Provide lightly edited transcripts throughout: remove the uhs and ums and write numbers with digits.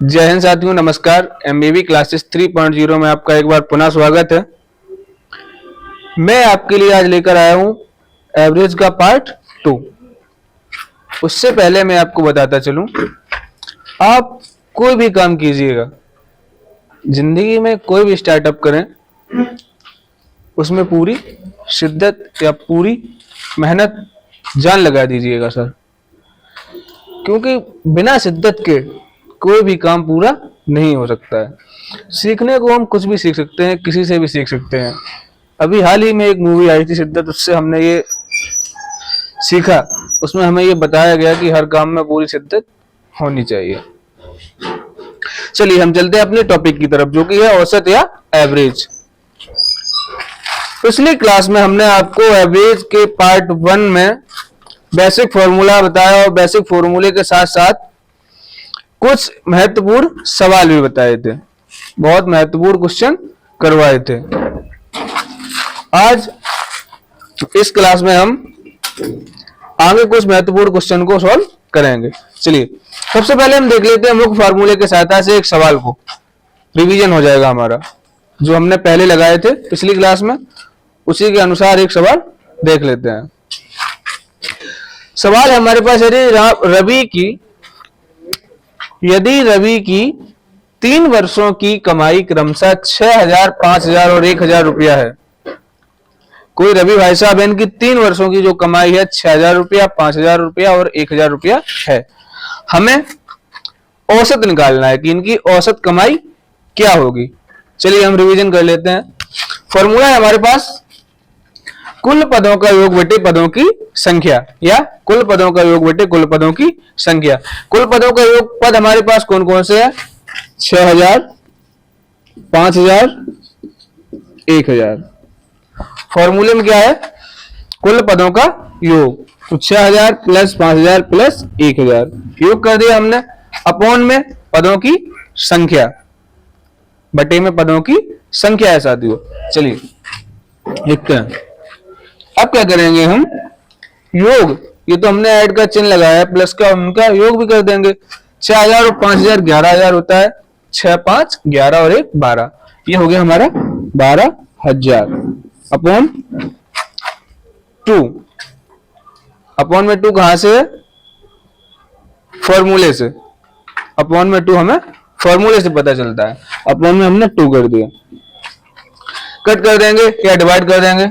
जय हिंद साथियों, नमस्कार। एमबीबी क्लासेस 3.0 में आपका एक बार पुनः स्वागत है। मैं आपके लिए आज लेकर आया हूं एवरेज का पार्ट 2। उससे पहले मैं आपको बताता चलूं, आप कोई भी काम कीजिएगा, जिंदगी में कोई भी स्टार्टअप करें, उसमें पूरी शिद्दत या पूरी मेहनत जान लगा दीजिएगा सर, क्योंकि बिना शिद्दत के कोई भी काम पूरा नहीं हो सकता है। सीखने को हम कुछ भी सीख सकते हैं, किसी से भी सीख सकते हैं। अभी हाल ही में एक मूवी आई थी शिद्दत, उससे हमने ये सीखा। उसमें हमें ये बताया गया कि हर काम में पूरी शिद्दत होनी चाहिए। चलिए हम चलते हैं अपने टॉपिक की तरफ, जो कि है औसत या एवरेज। पिछली क्लास में हमने आपको एवरेज के पार्ट 1 में बेसिक फॉर्मूला बताया और बेसिक फॉर्मूले के साथ साथ कुछ महत्वपूर्ण सवाल भी बताए थे, बहुत महत्वपूर्ण क्वेश्चन करवाए थे। आज इस क्लास में हम आगे कुछ महत्वपूर्ण क्वेश्चन को सॉल्व करेंगे। चलिए सबसे पहले हम देख लेते हैं मुख्य फार्मूले की सहायता से एक सवाल को, रिवीजन हो जाएगा हमारा जो हमने पहले लगाए थे पिछली क्लास में, उसी के अनुसार एक सवाल देख लेते हैं। सवाल है हमारे पास, यदि रवि की 3 वर्षों की कमाई क्रमशः 6,000, 5,000 और 1,000 रुपया है। कोई रवि भाई साहब, इनकी 3 वर्षों की जो कमाई है 6,000 रुपया, 5,000 रुपया और 1,000 रुपया है। हमें औसत निकालना है कि इनकी औसत कमाई क्या होगी। चलिए हम रिवीजन कर लेते हैं। फॉर्मूला है हमारे पास कुल पदों का योग बटे पदों की संख्या, या कुल पदों का योग बटे कुल पदों की संख्या। कुल पदों का योग पद हमारे पास कौन कौन से है? 6,000, 5,000, 1,000। फॉर्मूले में क्या है? कुल पदों का योग। तो 6,000 प्लस 5,000 प्लस 1,000 योग कर दिया हमने, अपॉन में पदों की संख्या, बटे में पदों की संख्या है साथियों। चलिए लिखते हैं। अब क्या करेंगे हम? योग, ये तो हमने ऐड का चिन्ह लगाया है, प्लस का उनका योग भी कर देंगे। 6,000 और 5,000 11,000 होता है। 6, 5, 11 और 1 12, ये हो गया हमारा 12,000 अपॉन 2। अपॉन में 2 कहां से है? फॉर्मूले से। अपॉन में 2 हमें फॉर्मूले से पता चलता है। अपॉन में हमने 2 कर दिया। कट कर देंगे या डिवाइड कर देंगे।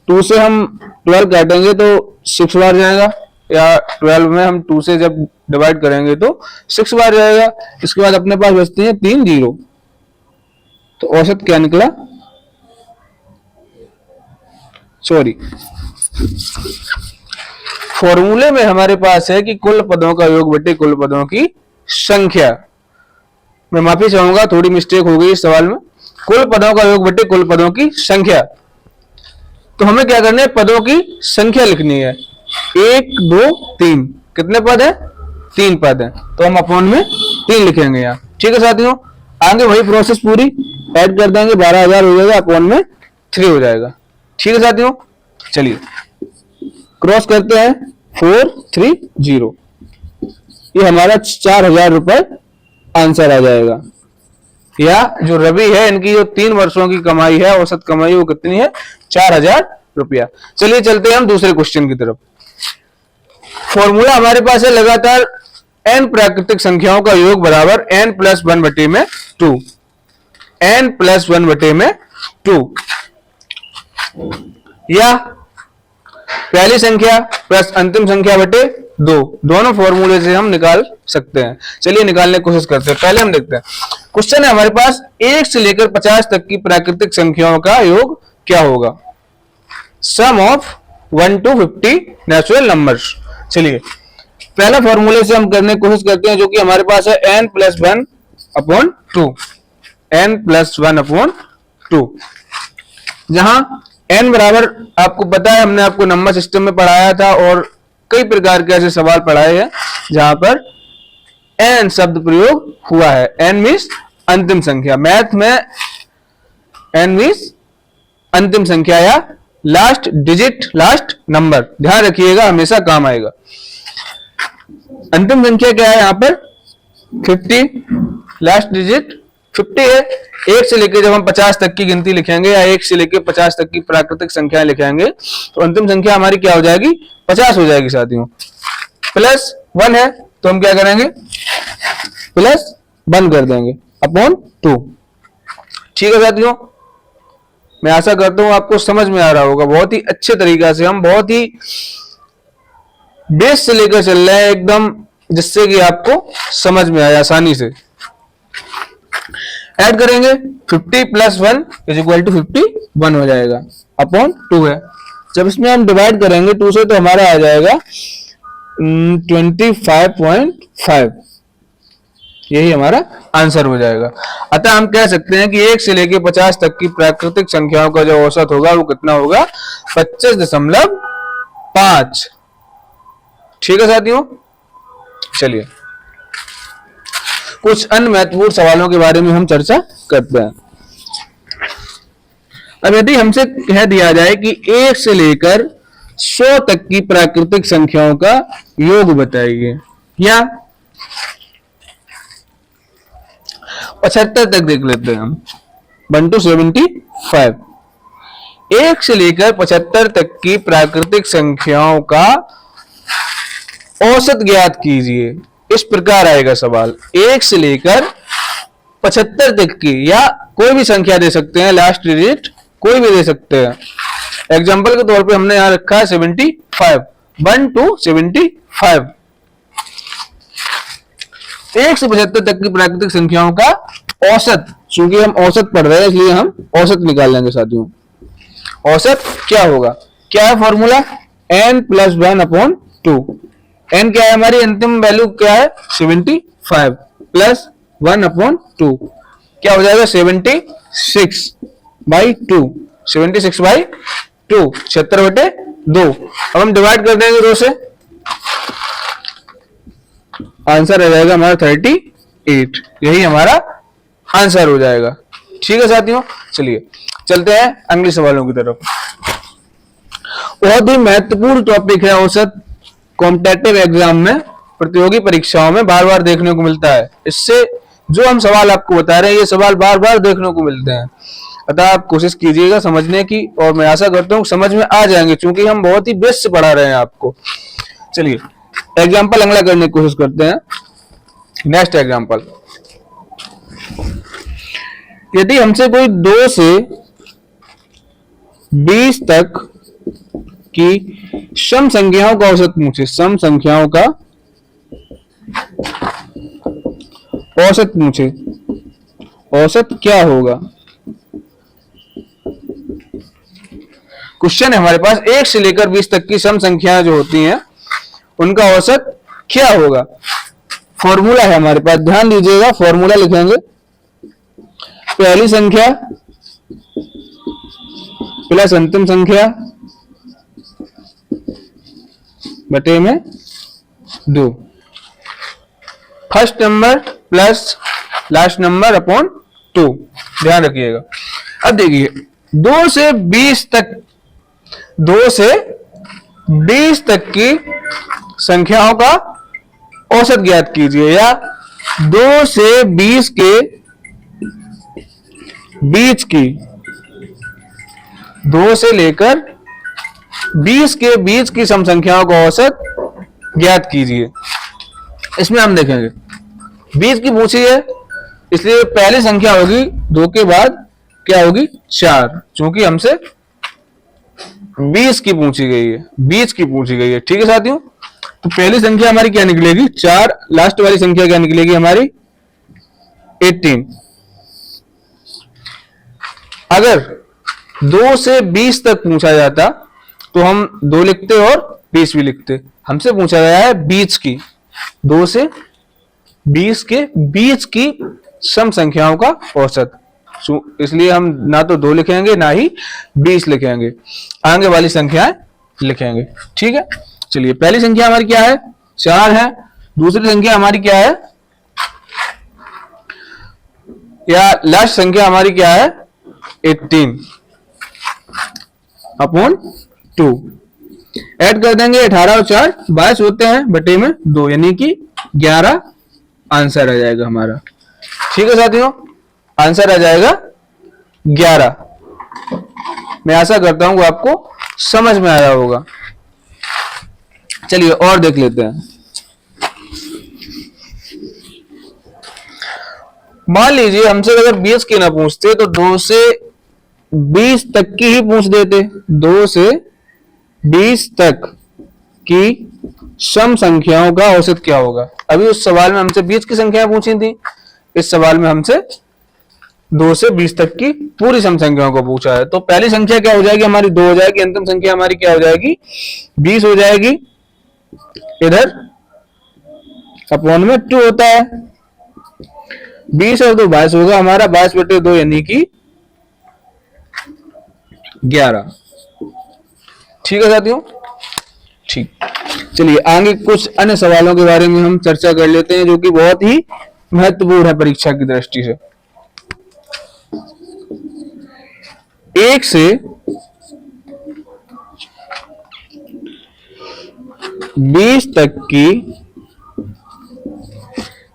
2 से हम 12 काटेंगे तो 6 बार जाएगा, या 12 में हम 2 से जब डिवाइड करेंगे तो 6 बार जाएगा। इसके बाद अपने पास बचते हैं 3 जीरो। तो औसत क्या निकला? सॉरी, फॉर्मूले में हमारे पास है कि कुल पदों का योग बटे कुल पदों की संख्या। मैं माफी चाहूंगा, थोड़ी मिस्टेक हो गई इस सवाल में। कुल पदों का योग बटे कुल पदों की संख्या। तो हमें क्या करना है? पदों की संख्या लिखनी है। 1, 2, 3 कितने पद है? 3 पद है, तो हम अपॉन में 3 लिखेंगे यहाँ। ठीक है साथियों, आगे वही प्रोसेस पूरी ऐड कर देंगे। 12,000 हो जाएगा, अपॉन में 3 हो जाएगा। ठीक है साथियों, चलिए क्रॉस करते हैं। 4, 3, 0, ये हमारा 4,000 रुपए आंसर आ जाएगा। या जो रवि है, इनकी जो 3 वर्षों की कमाई है, औसत कमाई, वो कितनी है? 4,000 रुपया। चलिए चलते हैं हम दूसरे क्वेश्चन की तरफ। फॉर्मूला हमारे पास है लगातार n प्राकृतिक संख्याओं का योग बराबर n प्लस 1 बटे में 2। n प्लस 1 बटे में 2, या पहली संख्या प्लस अंतिम संख्या बटे 2, दोनों फॉर्मूले से हम निकाल सकते हैं। चलिए निकालने की कोशिश करते हैं। पहले हम देखते हैं, क्वेश्चन है हमारे पास 1 से लेकर 50 तक की प्राकृतिक संख्याओं का योग क्या होगा? सम ऑफ 1 to 50 नेचुरल नंबर्स। चलिए पहला फॉर्मूले से हम करने की कोशिश करते हैं, जो कि हमारे पास है n plus 1 upon 2। n plus 1 upon 2, जहां n बराबर, आपको पता है हमने आपको नंबर सिस्टम में पढ़ाया था और कई प्रकार के ऐसे सवाल पढ़ाए हैं जहां पर n शब्द प्रयोग हुआ है। n मीन्स अंतिम संख्या। मैथ में n मीन्स अंतिम संख्या या लास्ट डिजिट, लास्ट नंबर, ध्यान रखिएगा, हमेशा काम आएगा। अंतिम संख्या क्या है यहाँ पर? 50, लास्ट डिजिट 50 है। एक से लेकर जब हम 50 तक की गिनती लिखेंगे या एक से लेकर 50 तक की प्राकृतिक संख्याएं लिखेंगे तो अंतिम संख्या हमारी क्या हो जाएगी, 50 हो जाएगी साथियों। प्लस 1 है तो हम क्या करेंगे, प्लस 1 कर देंगे अपॉन 2। ठीक है साथियों, मैं आशा करता हूं आपको समझ में आ रहा होगा। बहुत ही अच्छे तरीका से हम बहुत ही बेस से लेकर चल रहे हैं एकदम, जिससे कि आपको समझ में आए आसानी से। ऐड करेंगे 50 प्लस 1 इज इक्वल टू 51 हो जाएगा अपॉन 2 है। जब इसमें हम डिवाइड करेंगे 2 से तो हमारा आ जाएगा 25.5, यही हमारा आंसर हो जाएगा। अतः हम कह सकते हैं कि 1 से लेकर 50 तक की प्राकृतिक संख्याओं का जो औसत होगा वो कितना होगा, 25.5। ठीक है साथियों, चलिए कुछ अन्य महत्वपूर्ण सवालों के बारे में हम चर्चा करते हैं। अब यदि हमसे कह दिया जाए कि 1 से लेकर 100 तक की प्राकृतिक संख्याओं का योग बताइए, या 75 तक देख लेते हैं हम, 1 to 75। 1 से लेकर 75 तक की प्राकृतिक संख्याओं का औसत ज्ञात कीजिए। इस प्रकार आएगा सवाल, 1 से लेकर 75 तक की, या कोई भी संख्या दे सकते हैं, लास्ट डिजिट कोई भी दे सकते हैं। एग्जाम्पल के तौर पे हमने यहां रखा है 75, 1 to 75। 1 से 75 तक की प्राकृतिक संख्याओं का औसत, चूंकि हम औसत पढ़ रहे हैं इसलिए हम औसत निकाल लेंगे साथियों। औसत क्या होगा, क्या है formula, n plus 1 upon 2। n क्या है, हमारी अंतिम वैल्यू क्या है, 75 प्लस 1 अपॉन 2 क्या हो जाएगा, 76/2। 76/2 76/2। अब हम डिवाइड कर देंगे 2 से, आंसर आ जाएगा हमारा 38। यही हमारा आंसर हो जाएगा। ठीक है साथियों, चलिए चलते हैं अगले सवालों की तरफ। बहुत ही महत्वपूर्ण टॉपिक है औसत, कॉम्पिटिटिव एग्जाम में, प्रतियोगी परीक्षाओं में बार बार देखने को मिलता है। इससे जो हम सवाल आपको बता रहे हैं ये सवाल बार बार देखने को मिलते हैं। अतः आप कोशिश कीजिएगा समझने की, और मैं आशा करता हूँ समझ में आ जाएंगे, क्योंकि हम बहुत ही बेस से पढ़ा रहे हैं आपको। चलिए एग्जाम्पल अगला करने की कोशिश करते हैं। नेक्स्ट एग्जाम्पल, यदि हमसे कोई 2 से 20 तक की सम संख्याओं का औसत पूछे, सम संख्याओं का औसत पूछे, औसत क्या होगा। क्वेश्चन है हमारे पास 1 से लेकर 20 तक की सम संख्याएं जो होती हैं उनका औसत क्या होगा। फॉर्मूला है हमारे पास, ध्यान दीजिएगा, फॉर्मूला लिखेंगे, पहली संख्या प्लस अंतिम संख्या बटे में 2, first number plus last number upon 2। ध्यान रखिएगा। अब देखिए 2 से 20 तक की संख्याओं का औसत ज्ञात कीजिए, या 2 से 20 के बीच की, 2 से लेकर 20 के बीच की सम संख्याओं का औसत ज्ञात कीजिए। इसमें हम देखेंगे 20 की पूछी है, इसलिए पहली संख्या होगी 2 के बाद क्या होगी, 4, क्योंकि हमसे 20 की पूछी गई है, 20 की पूछी गई है। ठीक है साथियों, तो पहली संख्या हमारी क्या निकलेगी, 4, लास्ट वाली संख्या क्या निकलेगी हमारी, 18। अगर 2 से 20 तक पूछा जाता तो हम 2 लिखते और 20 भी लिखते। हमसे पूछा गया है 20 की, 2 से 20 के बीच की सम संख्याओं का औसत, इसलिए हम ना तो 2 लिखेंगे ना ही 20 लिखेंगे, आगे वाली संख्याएं लिखेंगे। ठीक है, चलिए पहली संख्या हमारी क्या है, 4 है। दूसरी संख्या हमारी क्या है, या लास्ट संख्या हमारी क्या है, 18 अपॉन 2। ऐड कर देंगे, 18 और 4 22 होते हैं, बटे में 2, यानी कि 11 आंसर आ जाएगा हमारा। ठीक ठीक है साथियों, आंसर आ जाएगा 11। मैं आशा करता हूं कि आपको समझ में आया होगा। चलिए और देख लेते हैं। मान लीजिए हमसे अगर 20 की ना पूछते तो 2 से 20 तक की ही पूछ देते। 2 से 20 तक की सम संख्याओं का औसत क्या होगा। अभी उस सवाल में हमसे 20 की संख्याएं पूछी थी, इस सवाल में हमसे 2 से 20 तक की पूरी सम संख्याओं को पूछा है। तो पहली संख्या क्या हो जाएगी हमारी, 2 हो जाएगी। अंतिम संख्या हमारी क्या हो जाएगी, 20 हो जाएगी। इधर अपॉन में 2 होता है, 20 और 2 22 होगा हमारा, 22/2 यानी कि 11। ठीक है साथियों, ठीक। चलिए आगे कुछ अन्य सवालों के बारे में हम चर्चा कर लेते हैं जो कि बहुत ही महत्वपूर्ण है परीक्षा की दृष्टि से। 1 से 20 तक की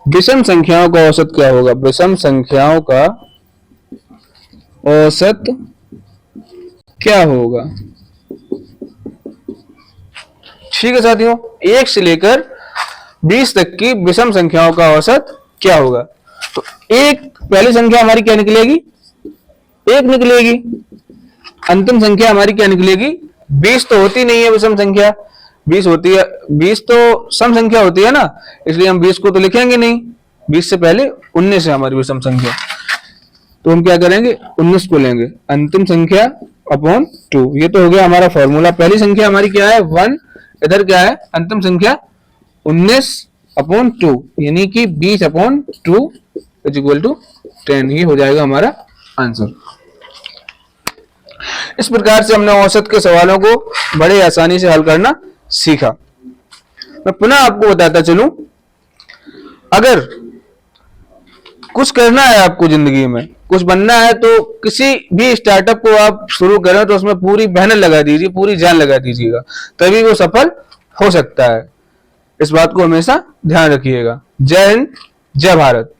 विषम संख्याओं का औसत क्या होगा। विषम संख्याओं का औसत क्या होगा। ठीक है साथियों, 1 से लेकर 20 तक की विषम संख्याओं का औसत क्या होगा। तो एक पहली संख्या हमारी क्या निकलेगी, 1 निकलेगी। अंतिम संख्या हमारी क्या निकलेगी, 20 तो होती नहीं है विषम संख्या, 20 होती है, 20 तो सम संख्या होती है ना, इसलिए हम 20 को तो लिखेंगे नहीं। 20 से पहले 19 है हमारी विषम संख्या, तो हम क्या करेंगे, 19 को लेंगे। अंतिम संख्या अपॉन 2, ये तो हो गया हमारा फॉर्मूला। पहली संख्या हमारी क्या है 1, इधर क्या है अंतिम संख्या 19/2 यानी कि 20/2 इज इक्वल टू 10। ये हो जाएगा हमारा आंसर। इस प्रकार से हमने औसत के सवालों को बड़े आसानी से हल करना सीखा। मैं पुनः आपको बताता चलूं, अगर कुछ करना है आपको जिंदगी में, कुछ बनना है, तो किसी भी स्टार्टअप को आप शुरू करें तो उसमें पूरी मेहनत लगा दीजिए, पूरी जान लगा दीजिएगा, तभी वो सफल हो सकता है। इस बात को हमेशा ध्यान रखिएगा। जय हिंद, जय भारत।